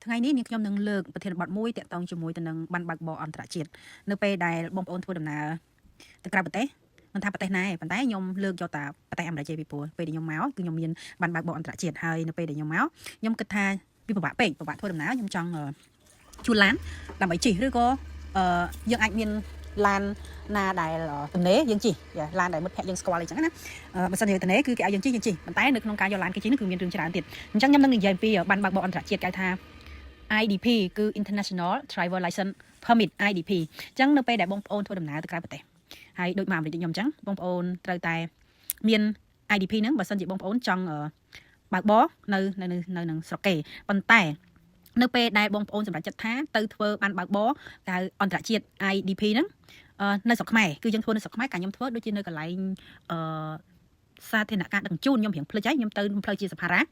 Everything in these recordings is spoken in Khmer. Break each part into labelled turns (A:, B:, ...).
A: ថ្ងៃនេះនាងខ្ញុំនឹងលើកប្រធានបទមួយតាក់ទងជាមួយទៅនឹងបានបើកបរអន្តរជាតិនៅពេលដែលបងប្អូនធ្វើដំណើរទៅក្រៅប្រទេសមិនថាប្រទេសណាទេប៉ុន្តែខ្ញុំលើកយកតែប្រទេសអាមេរិកទេពីព្រោះពេលដែលខ្ញុំមកគឺខ្ញុំមានបានបើកបរអន្តរជាតិហើយនៅពេលដែលខ្ញុំមកខ្ញុំគិតថាវាពិបាកពេកពិបាកធ្វើដំណើរខ្ញុំចង់ជួលឡានដើម្បីជិះឬក៏យើងអាចមានឡានណាដែលទំនេរយើងជិះឡានដែលមិត្តភក្តិយើងស្គាល់អីចឹងណាបើសិនជាទំនេរគឺគេឲ្យយើងជិះប៉ុន្តែនៅក្នុងការយកឡានគេជិះនេះគឺមានរឿងច្រើនទៀតអញ្ចឹងខ្ញុំនឹងនិយាយពីបានបើកបរអន្តរជាតិគេថា IDP គឺ International Driver License Permit IDP អញ្ចឹងនៅពេលដែលបងប្អូនធ្វើដំណើរទៅក្រៅប្រទេសហើយដូចមកអាមេរិកខ្ញុំអញ្ចឹងបងប្អូនត្រូវតែមាន IDP ហ្នឹងបើសិនជាបងប្អូនចង់បើកបរនៅនឹងស្រុកគេប៉ុន្តែនៅពេលដែលបងប្អូនសម្រេចចិត្តថាទៅធ្វើបានបើកបរទៅអន្តរជាតិ IDP ហ្នឹងនៅស្រុកខ្មែរគឺយើងធ្វើនៅស្រុកខ្មែរកាខ្ញុំធ្វើដូចជានៅកន្លែងសាធារណការដឹកជញ្ជូនខ្ញុំរៀងភ្លេចហើយខ្ញុំទៅផ្លូវជាសភារៈ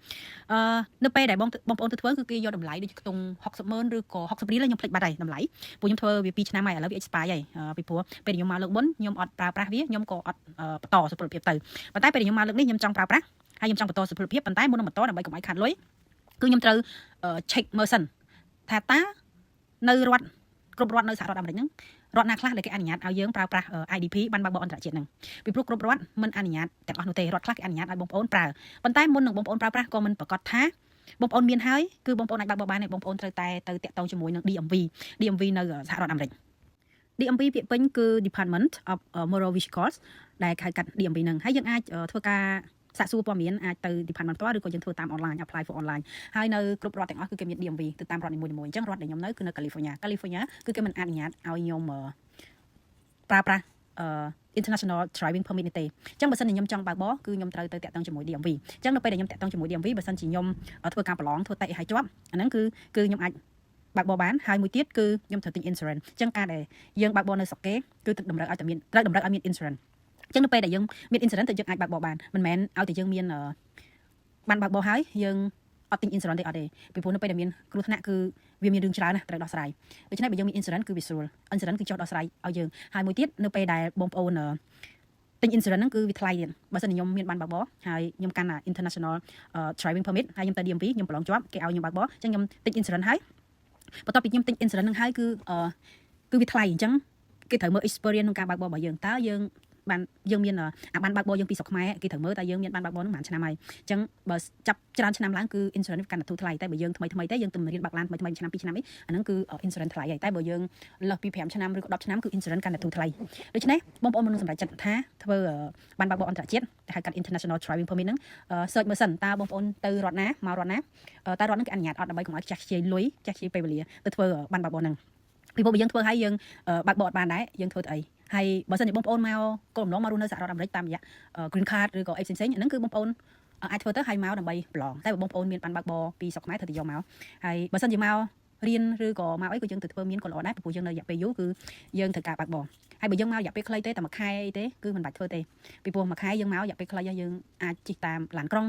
A: នៅពេលដែលបងប្អូនទៅធ្វើគឺគេយកតម្លៃដូចខ្ទង់60,000ឬក៏60រៀលខ្ញុំភ្លេចបាត់ហើយតម្លៃពួកខ្ញុំធ្វើវា2ឆ្នាំហើយឥឡូវវា expire ហើយពីព្រោះពេលខ្ញុំមកលើកមុនខ្ញុំអត់ប្រើប្រាស់វាខ្ញុំក៏អត់បន្តសុពលភាពទៅប៉ុន្តែពេលខ្ញុំមកលើកនេះខ្ញុំចង់ប្រើប្រាស់ហើយខ្ញុំចង់បន្តសុពលភាពប៉ុន្តែមុននឹងបន្តដើម្បីកុំឲ្យខាតលុយគឺខ្ញុំត្រូវ check មើលសិនថាតើនៅរដ្ឋគ្រប់រដ្ឋនៅសហរដ្ឋអាមេរិកហ្នឹងរដ្ឋណាខ្លះដែលគេអនុញ្ញាតឲ្យយើងប្រើប្រាស់ IDP បានបើកបរអន្តរជាតិហ្នឹងពីព្រោះគ្រប់រដ្ឋមិនអនុញ្ញាតទាំងអស់នោះទេរដ្ឋខ្លះគេអនុញ្ញាតឲ្យបងប្អូនប្រើប៉ុន្តែមុននឹងបងប្អូនប្រើប្រាស់ក៏មិនប្រកាសថាបងប្អូនមានហើយគឺបងប្អូនអាចបើកបរបានទេបងប្អូនត្រូវតែទៅតាក់ទងជាមួយនឹង DMV នៅសហរដ្ឋអាមេរិក DMV ពាក្យពេញគឺ Department of Motor Vehicles ដែលហៅកាត់ DMV ហ្នឹងហើយយើងអាចធ្វើការសាកសួរព័ត៌មានអាចទៅ department ផ្ទាល់ឬក៏យើងធ្វើតាម online apply for online ហើយនៅគ្រប់រដ្ឋទាំងអស់គឺគេមាន DMV ទៅតាមរដ្ឋនីមួយៗអញ្ចឹងរដ្ឋដែលខ្ញុំនៅគឺនៅ California គឺគេមិនអនុញ្ញាតឲ្យខ្ញុំប្រើប្រាស់international driving permit នេះទេអញ្ចឹងបើសិនជាខ្ញុំចង់បើកបរគឺខ្ញុំត្រូវទៅតាក់ទងជាមួយ DMV អញ្ចឹងនៅពេលដែលខ្ញុំតាក់ទងជាមួយ DMV បើសិនជាខ្ញុំធ្វើការប្រឡងធ្វើតេស្តឲ្យជាប់អាហ្នឹងគឺខ្ញុំអាចបើកបរបានហើយមួយទៀតគឺខ្ញុំត្រូវទិញ insurance អញ្ចឹងការដែលយើងបើកបរនៅស្រុកគេគឺត្រូវតម្រូវឲ្យមាន insurance អញ្ចឹងនៅពេលដែលយើងមាន insurance ទៅយើងអាចបើកបរបានមិនមែនឲ្យតែយើងមានបានបើកបរហើយយើងអត់ទិញ insurance ទេអត់ទេពីព្រោះនៅពេលដែលមានគ្រោះថ្នាក់គឺវាមានរឿងច្រើនណាស់ត្រូវដោះស្រាយដូច្នេះបើយើងមាន insurance គឺវាស្រួល insurance គឺចុះដោះស្រាយឲ្យយើងហើយមួយទៀតនៅពេលដែលបងប្អូនទិញ insurance ហ្នឹងគឺវាថ្លៃទៀតបើសិនជាខ្ញុំមានបានបើកបរហើយខ្ញុំកាន់ international driving permit ហើយខ្ញុំទៅ DMV ខ្ញុំប្រឡងជាប់គេឲ្យខ្ញុំបើកបរអញ្ចឹងខ្ញុំទិញ insurance ហើយបន្ទាប់ពីខ្ញុំទិញ insurance ហ្នឹងហើយគឺវាថ្លៃអញ្ចឹងគេត្រូវមើល experience ក្នុងការបើកបររបស់យើងតើយើងមានបានបើកបរយើងពីស្រុកខ្មែរគេត្រូវមើលតើយើងមានបានបើកបរនឹងប្រហែលឆ្នាំហើយអញ្ចឹងបើចាប់ច្រើនឆ្នាំឡើងគឺ insurance កាន់តែធូរថ្លៃតែបើយើងថ្មីទេយើងទៅរៀនបើកឡានថ្មីឆ្នាំ2ឆ្នាំនេះអាហ្នឹងគឺ insurance ថ្លៃហើយតែបើយើងលើសពី5ឆ្នាំឬក៏10ឆ្នាំគឺ insurance កាន់តែធូរថ្លៃដូច្នេះបងប្អូននឹងសម្រេចចិត្តថាធ្វើបានបើកបរអន្តរជាតិដែលហៅកាត់ international driving permit ហ្នឹង search មើលសិនតើបងប្អូនទៅរដ្ឋណាមករដ្ឋណាតើរដ្ឋហ្នឹងគេអនុញ្ញាតអត់ដើម្បីកុំឲ្យចាស់ខ្ជាយលុយចាស់ខ្ជាយពេលវេលាទៅធ្វើបានបើកបរហ្នឹងពីព្រោះបើយើងធ្វើហើយយើងបើកបរអត់បានដែរយើងធ្វើទៅអីហើយបើសិនជាបងប្អូនមកគោលបំណងមករស់នៅសហរដ្ឋអាមេរិកតាមរយៈ green card ឬក៏អីផ្សេងៗហ្នឹងគឺបងប្អូនអាចធ្វើទៅហើយមកដើម្បីប្រឡងតែបងប្អូនមានបានបើកបរពីស្រុកខ្មែរត្រូវតែយកមកហើយបើសិនជាមករៀនឬក៏មកអីក៏យើងទៅធ្វើមានក៏ល្អដែរព្រោះយើងនៅរយៈពេលយូរគឺយើងត្រូវការបើកបរហើយបើយើងមករយៈពេលខ្លីទេតែមួយខែអីទេគឺមិនបាច់ធ្វើទេពីព្រោះមួយខែយើងមករយៈពេលខ្លីយើងអាចជិះតាមឡានក្រុង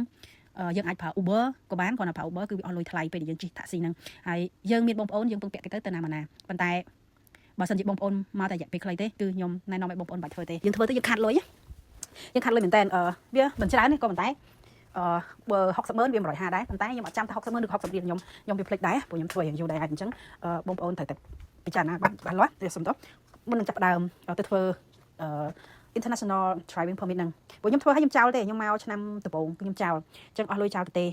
A: យើងអាចប្រើ Uber ក៏បានគ្រាន់តែប្រើ Uber គឺវាអស់លុយថ្លៃពេលដែលយើងជិះ taxi ហ្នឹងហើយយើងមានបងប្អូនយើងពឹងពាក់គេទៅណាមកណាប៉ុន្តែបើសិនជាបងប្អូនមកតែរយៈពេលខ្លីទេគឺខ្ញុំណែនាំឲ្យបងប្អូនបាច់ធ្វើទេយើងធ្វើទៅយើងខាត់លុយមែនតើវាមិនច្រើនទេក៏ប៉ុន្តែបើ60,000វា150ដែរប៉ុន្តែខ្ញុំអត់ចាំថា60,000ឬ60រៀលខ្ញុំវាភ្លេចដែរព្រោះខ្ញុំធ្វើយ៉ាងយូរដែរអញ្ចឹងបងប្អូនត្រូវតែពិចារណាបានលាស់ទេសុំតមុននឹងចាប់ដើមទៅធ្វើinternational driving permit ហ្នឹងព្រោះខ្ញុំធ្វើឲ្យខ្ញុំចោលទេខ្ញុំមកឆ្នាំដំបូងគឺខ្ញុំចោលអញ្ចឹងអស់លុយចោលទៅទេ